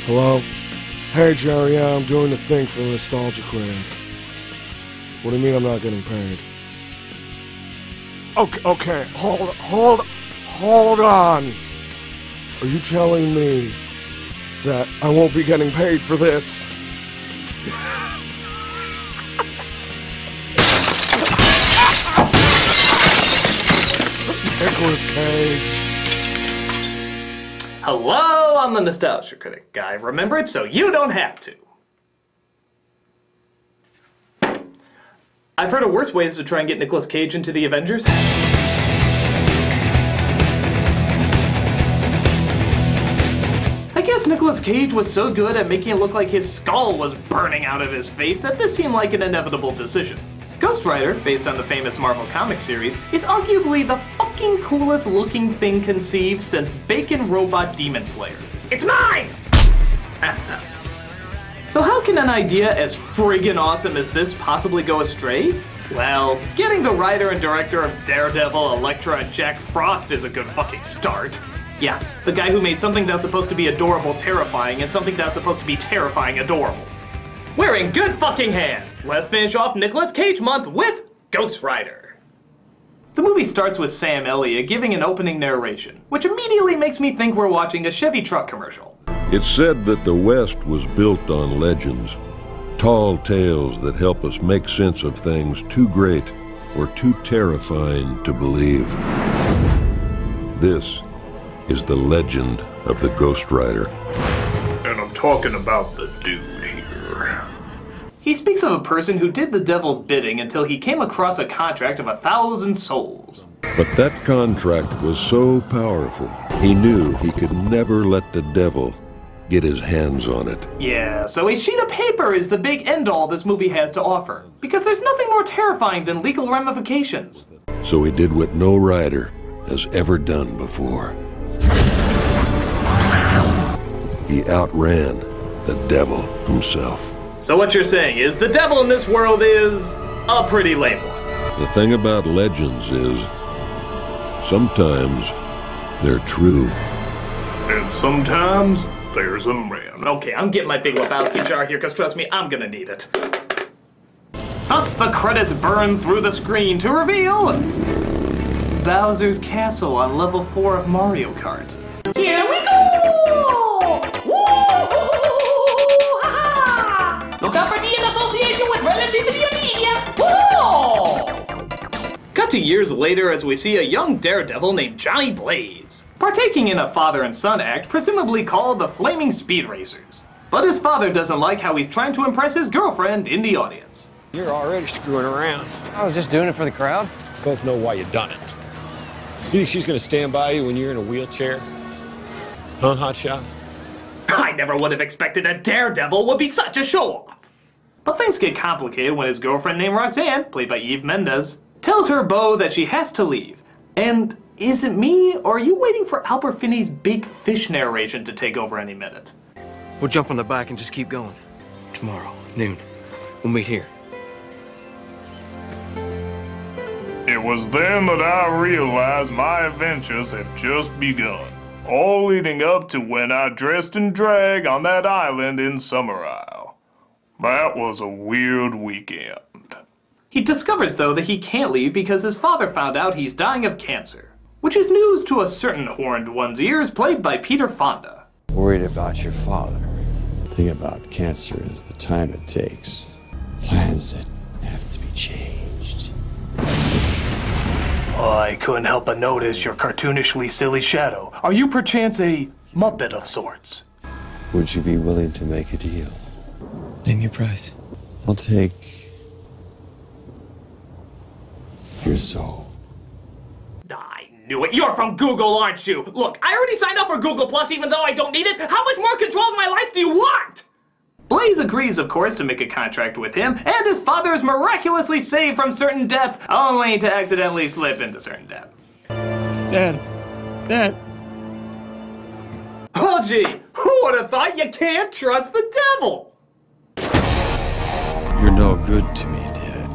Hello? Hey, Jerry, yeah, I'm doing the thing for the Nostalgia Critic. What do you mean I'm not getting paid? Okay, hold on. Are you telling me that I won't be getting paid for this? Nicolas Cage. Hello, I'm the Nostalgia Critic guy. Remember it so you don't have to. I've heard of worse ways to try and get Nicolas Cage into the Avengers. I guess Nicolas Cage was so good at making it look like his skull was burning out of his face that this seemed like an inevitable decision. Ghost Ridera, based on the famous Marvel Comics series, is arguably the fucking coolest looking thing conceived since Bacon Robot Demon Slayer. It's mine! So how can an idea as friggin' awesome as this possibly go astray? Well, getting the writer and director of Daredevil, Elektra, and Jack Frost is a good fucking start. Yeah, the guy who made something that's supposed to be adorable terrifying and something that's supposed to be terrifying adorable. We're in good fucking hands! Let's finish off Nicolas Cage month with Ghost Ridera. The movie starts with Sam Elliott giving an opening narration, which immediately makes me think we're watching a Chevy truck commercial. It's said that the West was built on legends, tall tales that help us make sense of things too great or too terrifying to believe. This is the legend of the Ghost Rider. And I'm talking about the dude here. He speaks of a person who did the devil's bidding until he came across a contract of 1,000 souls. But that contract was so powerful, he knew he could never let the devil get his hands on it. Yeah, so a sheet of paper is the big end-all this movie has to offer. Because there's nothing more terrifying than legal ramifications. So he did what no rider has ever done before. He outran the devil himself. So what you're saying is the devil in this world is a pretty lame one. The thing about legends is, sometimes they're true. And sometimes there's a man. Okay, I'm getting my Big Lebowski jar here, because trust me, I'm gonna need it. Thus the credits burn through the screen to reveal Bowser's Castle on level 4 of Mario Kart. Here we go! Woo-hoo-hoo-ha-ha! Look out for D in association with relativity of media! Woo! Cut to years later as we see a young daredevil named Johnny Blaze, partaking in a father and son act presumably called the Flaming Speed Racers. But his father doesn't like how he's trying to impress his girlfriend in the audience. You're already screwing around. I was just doing it for the crowd. Both know why you done it. You think she's gonna stand by you when you're in a wheelchair? Huh, hotshot? I never would have expected a daredevil would be such a show-off. But things get complicated when his girlfriend named Roxanne, played by Eve Mendes, tells her beau that she has to leave. And is it me, or are you waiting for Albert Finney's Big Fish narration to take over any minute? We'll jump on the bike and just keep going. Tomorrow, noon. We'll meet here. It was then that I realized my adventures had just begun, all leading up to when I dressed in drag on that island in Summer Isle. That was a weird weekend. He discovers, though, that he can't leave because his father found out he's dying of cancer, which is news to a certain horned one's ears played by Peter Fonda. Worried about your father. The thing about cancer is the time it takes. Plans that have to be changed. I couldn't help but notice your cartoonishly silly shadow. Are you perchance a Muppet of sorts? Would you be willing to make a deal? Name your price. I'll take your soul. I knew it. You're from Google, aren't you? Look, I already signed up for Google Plus even though I don't need it. How much more control of my life do you want? Blaze agrees, of course, to make a contract with him, and his father is miraculously saved from certain death, only to accidentally slip into certain death. Dad. Dad. Oh, gee, who would have thought you can't trust the devil? You're no good to me, Dad.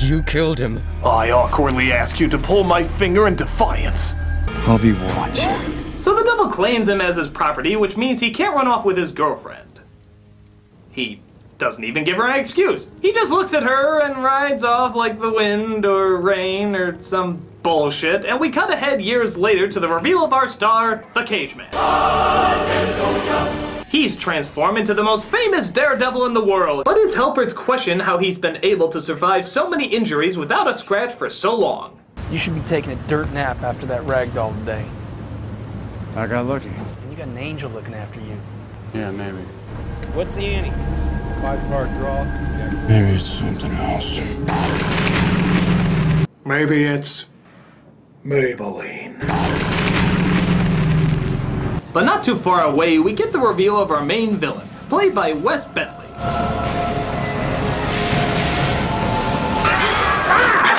You killed him. I awkwardly ask you to pull my finger in defiance. I'll be watching. So the devil claims him as his property, which means he can't run off with his girlfriend. He doesn't even give her an excuse. He just looks at her and rides off like the wind or rain or some bullshit, and we cut ahead years later to the reveal of our star, the Cage Man. He's transformed into the most famous daredevil in the world, but his helpers question how he's been able to survive so many injuries without a scratch for so long. You should be taking a dirt nap after that ragdoll today. I got lucky. And you got an angel looking after you. Yeah, maybe. What's the ante? 5-part draw. Maybe it's something else. Maybe it's Maybelline. But not too far away, we get the reveal of our main villain, played by Wes Bentley.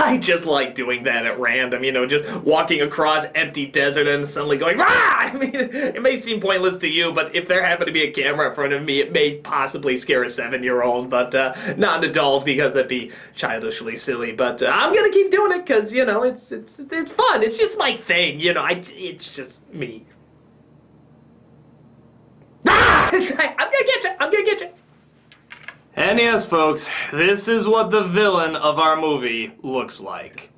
I just like doing that at random, you know, just walking across empty desert and suddenly going, rah! I mean, it may seem pointless to you, but if there happened to be a camera in front of me, it may possibly scare a 7-year-old, but not an adult because that'd be childishly silly. But I'm gonna keep doing it because, you know, it's fun. It's just my thing, you know. It's just me. Ah! I'm gonna get you. I'm gonna get you. And yes, folks, this is what the villain of our movie looks like.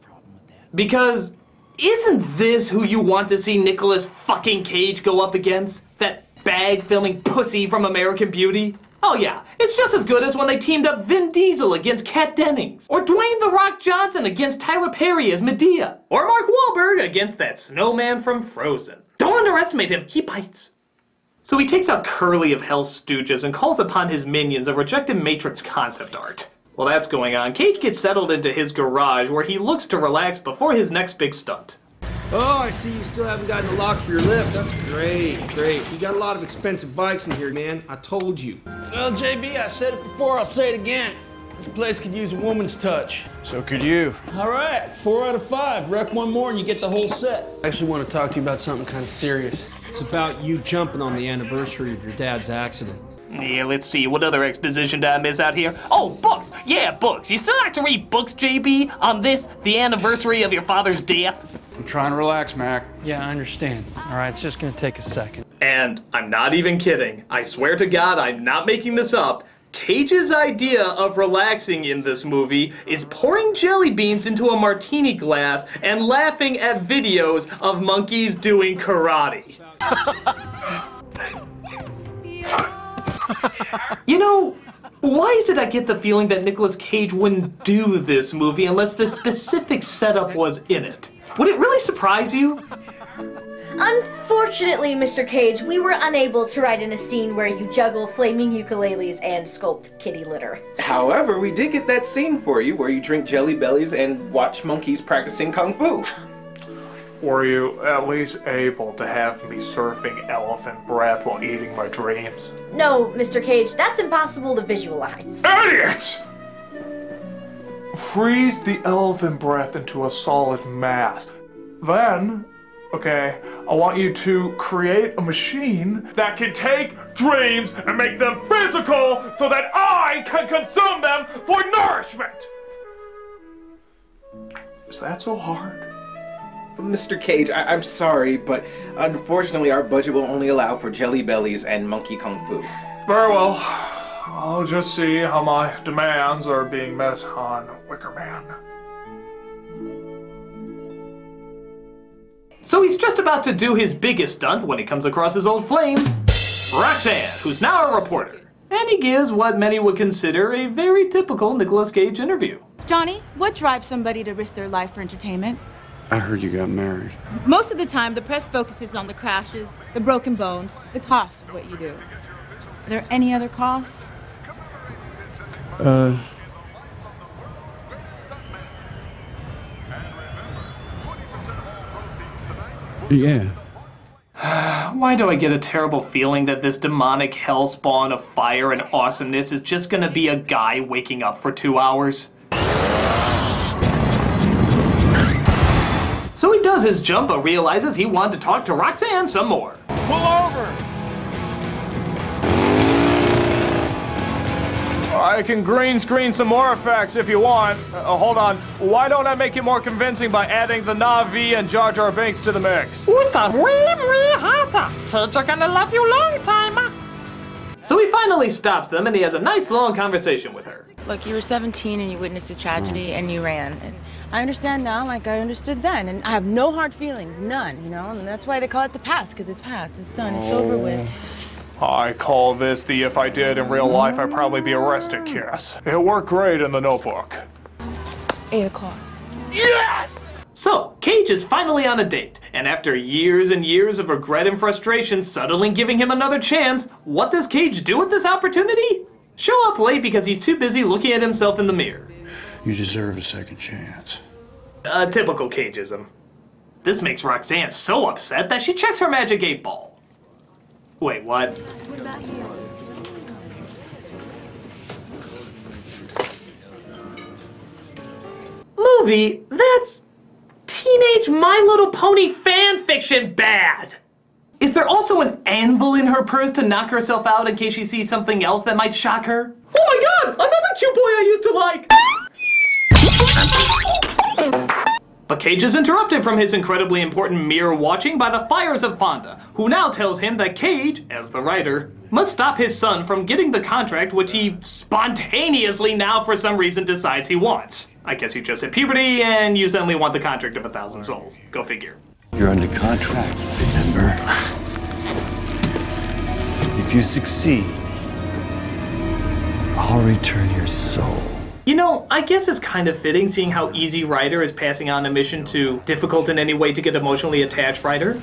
Because isn't this who you want to see Nicolas fucking Cage go up against? That bag-filming pussy from American Beauty? Oh yeah, it's just as good as when they teamed up Vin Diesel against Kat Dennings, or Dwayne "The Rock" Johnson against Tyler Perry as Medea, or Mark Wahlberg against that snowman from Frozen. Don't underestimate him, he bites. So he takes out Curly of Hell's Stooges and calls upon his minions of rejected Matrix concept art. While that's going on, Cage gets settled into his garage where he looks to relax before his next big stunt. Oh, I see you still haven't gotten the lock for your lift. That's great, great. You got a lot of expensive bikes in here, man. I told you. Well, JB, I said it before, I'll say it again. This place could use a woman's touch. So could you. All right, 4 out of 5. Wreck one more and you get the whole set. I actually want to talk to you about something kind of serious. It's about you jumping on the anniversary of your dad's accident. Yeah, let's see, what other exposition did I miss out here? Oh, books! Yeah, books. You still like to read books, JB, on this, the anniversary of your father's death? I'm trying to relax, Mac. Yeah, I understand. All right, it's just gonna take a second. And I'm not even kidding. I swear to God, I'm not making this up. Cage's idea of relaxing in this movie is pouring jelly beans into a martini glass and laughing at videos of monkeys doing karate. You know, why is it I get the feeling that Nicolas Cage wouldn't do this movie unless the specific setup was in it? Would it really surprise you? Unfortunately, Mr. Cage, we were unable to write in a scene where you juggle flaming ukuleles and sculpt kitty litter. However, we did get that scene for you where you drink jelly bellies and watch monkeys practicing kung fu. Were you at least able to have me surfing elephant breath while eating my dreams? No, Mr. Cage, that's impossible to visualize. Idiots! Freeze the elephant breath into a solid mass. Then, okay, I want you to create a machine that can take dreams and make them physical so that I can consume them for nourishment. Is that so hard? Mr. Cage, I'm sorry, but unfortunately our budget will only allow for jelly bellies and monkey kung fu. Very well. I'll just see how my demands are being met on Wicker Man. So he's just about to do his biggest stunt when he comes across his old flame, Roxanne, who's now a reporter. And he gives what many would consider a very typical Nicolas Cage interview. Johnny, what drives somebody to risk their life for entertainment? I heard you got married. Most of the time, the press focuses on the crashes, the broken bones, the costs of what you do. Are there any other costs? Yeah. Why do I get a terrible feeling that this demonic hellspawn of fire and awesomeness is just gonna be a guy waking up for 2 hours? So he does his jump, but realizes he wanted to talk to Roxanne some more. Pull over! I can green screen some more effects if you want. Hold on. Why don't I make it more convincing by adding the Na'vi and Jar Jar Binks to the mix? Cage are gonna love you long time. So he finally stops them and he has a nice long conversation with her. Look, you were 17 and you witnessed a tragedy and you ran. And I understand now like I understood then. And I have no hard feelings, none, you know? And that's why they call it the past, because it's past, it's done, it's over with. I call this the if I did in real life, I'd probably be arrested kiss. It worked great in the Notebook. 8 o'clock. Yes! So, Cage is finally on a date, and after years and years of regret and frustration suddenly giving him another chance, what does Cage do with this opportunity? Show up late because he's too busy looking at himself in the mirror. You deserve a second chance. A typical Cageism. This makes Roxanne so upset that she checks her magic 8-ball. Wait, what? What about you? Movie? That's teenage My Little Pony fan fiction bad. Is there also an anvil in her purse to knock herself out in case she sees something else that might shock her? Oh my god! Another cute boy I used to like! But Cage is interrupted from his incredibly important mirror watching by the fires of Fonda, who now tells him that Cage, as the writer, must stop his son from getting the contract which he spontaneously now for some reason decides he wants. I guess he just hit puberty and you suddenly want the contract of 1,000 souls. Go figure. You're under contract, remember? If you succeed, I'll return your soul. You know, I guess it's kind of fitting seeing how Easy Rider is passing on a mission to difficult in any way to get emotionally attached Rider.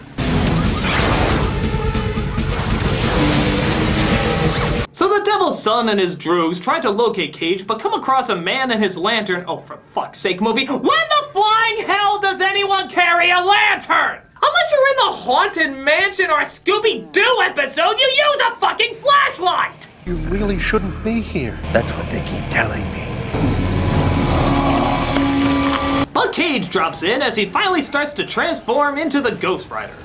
So the Devil's Son and his droogs try to locate Cage, but come across a man and his lantern. Oh, for fuck's sake, movie. When the flying hell does anyone carry a lantern? Unless you're in the Haunted Mansion or a Scooby-Doo episode, you use a fucking flashlight! You really shouldn't be here. That's what they keep telling me. But Cage drops in as he finally starts to transform into the Ghost Rider.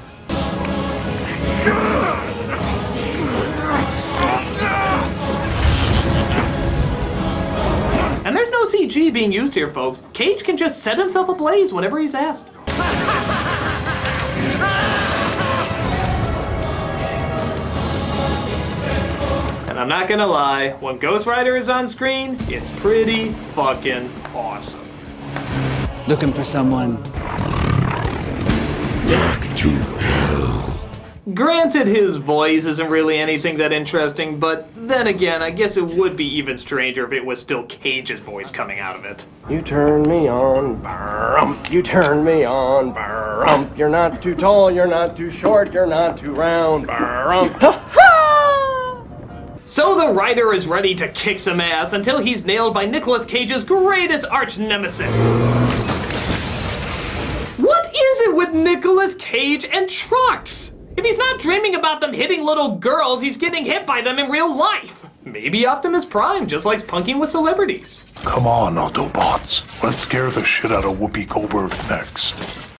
And there's no CG being used here, folks. Cage can just set himself ablaze whenever he's asked. And I'm not gonna lie, when Ghost Rider is on screen, it's pretty fucking awesome. Looking for someone. Back to hell. Granted, his voice isn't really anything that interesting, but then again, I guess it would be even stranger if it was still Cage's voice coming out of it. You turn me on, brump. You turn me on, brump. You're not too tall, you're not too short, you're not too round, brump. So the writer is ready to kick some ass until he's nailed by Nicolas Cage's greatest arch nemesis. What is it with Nicolas Cage and trucks? If he's not dreaming about them hitting little girls, he's getting hit by them in real life. Maybe Optimus Prime just likes punking with celebrities. Come on, Autobots. Let's scare the shit out of Whoopi Goldberg next.